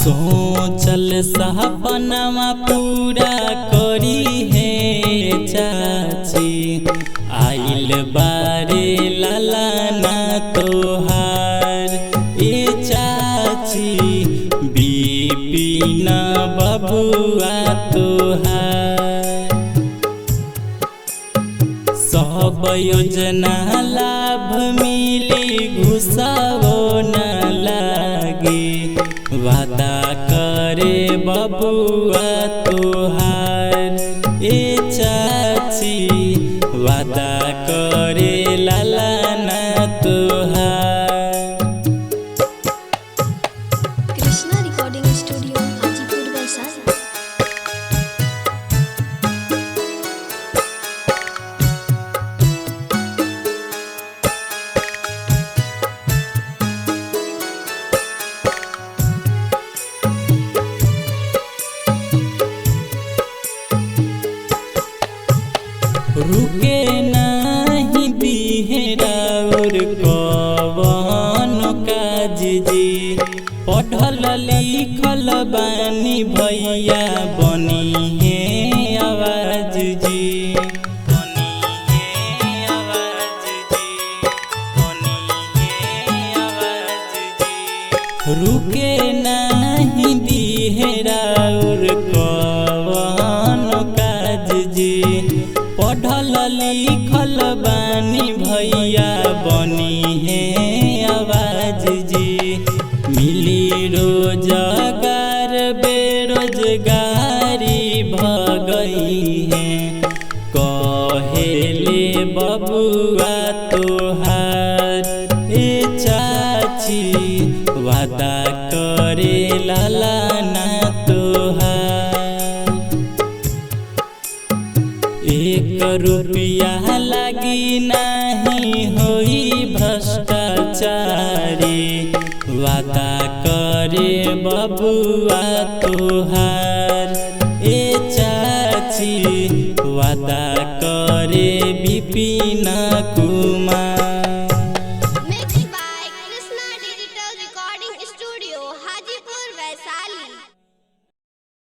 सोचल सपनमा पूरा करी है चाची। आइल बारे लालाना तोहार ए चाची, बिपिन बबुआ तोहार। सब योजना लाभ मिली घुसावो न लागे, वादा करे बबुआ तोहार ए चाची, वादा करे लालाना तोहार। Krishna recording studio Hajipur Vaishali. रुके नहीं दिहेरा और कवन काज जी, पढ़ल लिखल बानी भैया बनी है आवाज जी, बनी है आवाज जी, बनी है आवाज जी। रुके नहीं दिहेरा और कवन काज जी, पढ़ल लिखल बानी भैया बनी है आवाज जी। मिली रोजगार बेरोजगारी भगई है, कहेले बबुआ तोहार ए चाची, वादा करे लालाना तोहार। 1 रुपया लगी नहीं होई भ्रष्टाचारी, वादा करे बबुआ तोहार ए चाची, वादा करे बिपिन कुमार।